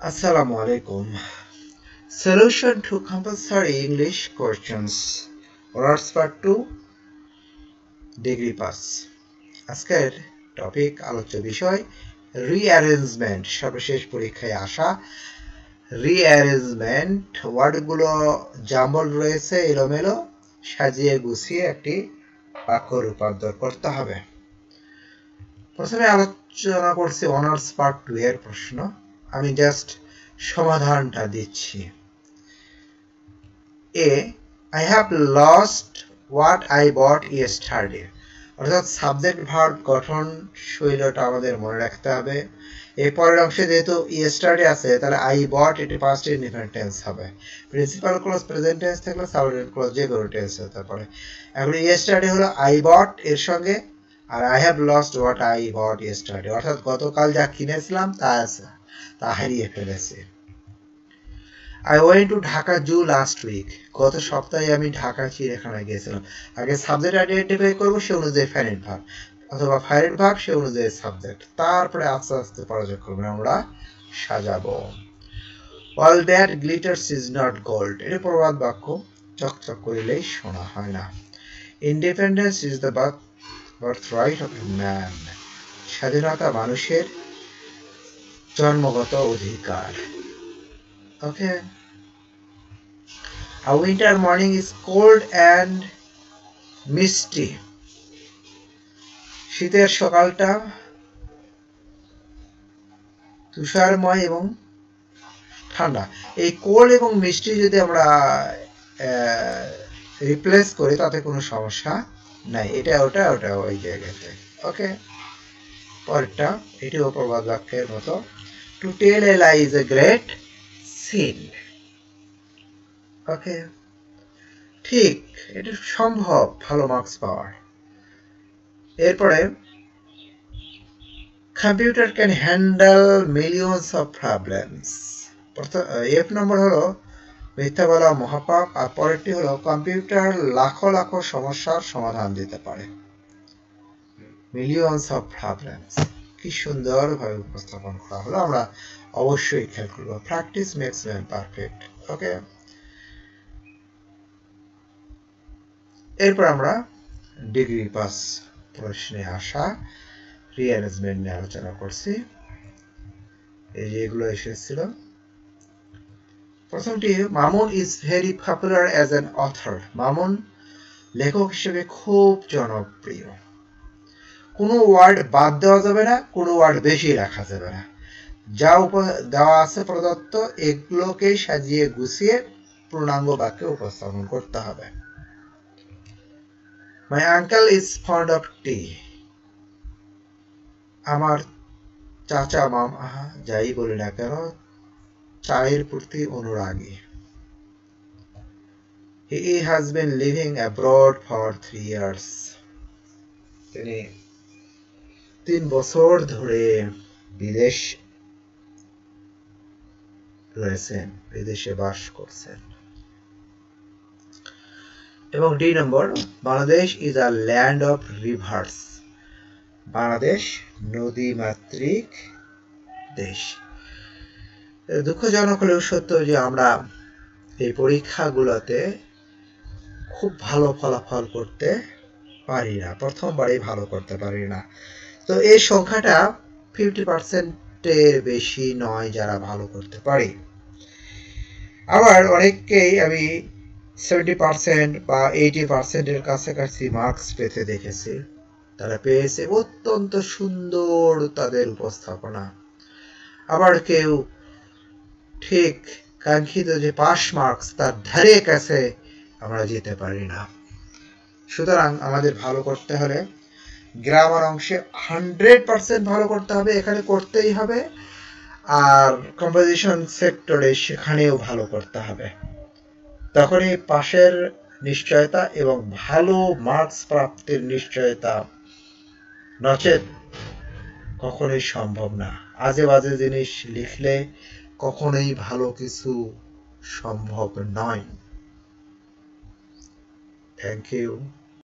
Assalamu alaikum. Solution to compulsory English questions. Words part 2 Degree Pass. আজকের topic আলোচ্য বিষয় rearrangement. সর্বশেষ পরীক্ষায় আসা রিঅ্যারেঞ্জমেন্ট ওয়ার্ডগুলো জাম্বল রয়েছে, এলোমেলো, সাজিয়ে গুছিয়ে একটি বাক্য রূপান্তর করতে হবে। প্রথমে আলোচনা করছি অনার্স পার্ট 2 এর প্রশ্ন। আমি জাস্ট সমাধানটা দিচ্ছি। এ I have lost what I bought yesterday. অর্থাৎ সাবজেক্ট ভার্ব গঠন শৈলীটা আমাদের মনে রাখতে হবে। এই পরের অংশে যেহেতু yesterday আছে, তাহলে I bought এটি past indefinite tense হবে। প্রিন্সিপাল ক্লজ প্রেজেন্ট টেন্স থাকলে সাবঅর্ডিনেট ক্লজ যে কোনো টেন্স হতে পারে। এখন yesterday হলো I bought এর সঙ্গে, আর I have lost what I bought yesterday, অর্থাৎ গতকাল যা কিনেছিলাম তা হারিয়ে ফেলেছি। I went to Dhaka Zoo last week. গত সপ্তাহে আমি ঢাকা চিড়িয়াখানায় গিয়েছিলাম। আগে সাবজেক্ট আইডেন্টিফাই করব, সে অনুযায়ী ফাইনাইট ভার্ব, অথবা ফাইনাইট ভার্ব সে অনুযায়ী সাবজেক্ট, তারপরে আস্তে আস্তে পর্যায়ক্রমে আমরা সাজাবো। All that glitters is not gold. এটা প্রবাদ বাক্য, চকচক করিলেই শোনা হয় না। Independence is the birthright of a man. স্বাধীনতা মানুষের জন্মগত অধিকার। Okay. A winter morning is cold and misty. শীতের সকালটা তুষারময় এবং ঠান্ডা। এই কোল্ড এবং মিষ্টি যদি আমরা রিপ্লেস করি তাতে কোনো সমস্যা নাই। এটা ওটা ওটা ওই জায়গাতে। ওকে, পরেরটা এটিও প্রবাদ বাক্যের মতো। To tell a lie is a great sin. ওকে, ঠিক, এটা সম্ভব ভালো মার্কস পাওয়ার। এরপরে computer can handle millions of problems. F number হলো মিথ্যা বলা মহাপাপ, আর পরেরটি হলো কম্পিউটার লাখো লাখো সমস্যার সমাধান দিতে পারে। মিলিয়নস অফ প্রবলেমস কি সুন্দরভাবে উপস্থাপন করা হলো, আমরা অবশ্যই খেয়াল করবো। Practice makes man perfect. Okay, এরপর আমরা ডিগ্রি পাস প্রশ্নে আসা রিঅ্যারেঞ্জমেন্ট নিয়ে আলোচনা করছি। এই যে এগুলো এসেছিল। প্রথমটি, Mamun is very popular as an author. Mamun লেখক হিসেবে খুব জনপ্রিয়। কোনো ওয়ার্ড বাদ দেওয়া যাবে না, কোনো ওয়ার্ড বেশি রাখা যাবে না। যা দেওয়া আছে প্রদত্ত, এগুলোকে সাজিয়ে গুছিয়ে পূর্ণাঙ্গ বাক্যে উপস্থাপন করতে হবে। My uncle is fond of tea. আমার চাচা মামা যাই বলি না কেন চায়ের প্রতি অনুরাগী। He has been living abroad for 3 years. তিনি 3 বছর ধরে বিদেশ রয়েছেন, বিদেশে বাস করছেন। এবং ডি নম্বর, Bangladesh is a land of rivers. Bangladesh নদী মাতৃক দেশ। দুঃখজনক হলেও সত্য যে আমরা এই পরীক্ষাগুলোতে খুব ভালো ফলাফল করতে পারি না, প্রথমবারই ভালো করতে পারি না। তো এই সংখ্যাটা 50%-এর বেশি নয় যারা ভালো করতে পারি। আবার অনেককেই আমি 70% বা 80%-এর কাছাকাছি মার্কস পেতে দেখেছি। তারা পেয়েছে অত্যন্ত সুন্দর তাদের উপস্থাপনা। আবার কেউ ঠিক কাঙ্ক্ষিত যে পাস মার্কস তার ধারে কাছে আমরা যেতে পারি না। সুতরাং আমাদের ভালো করতে হলে গ্রামার অংশে 100% ভালো করতে হবে, এখানে করতেই হবে। আর কম্পোজিশন সেক্টরে সেখানেও ভালো করতে হবে। তখনই পাশের নিশ্চয়তা এবং ভালো মার্কস প্রাপ্তির নিশ্চয়তা, নচেত কখনোই সম্ভব না। আজে বাজে জিনিস লিখলে কখনোই ভালো কিছু সম্ভব নয়। Thank you.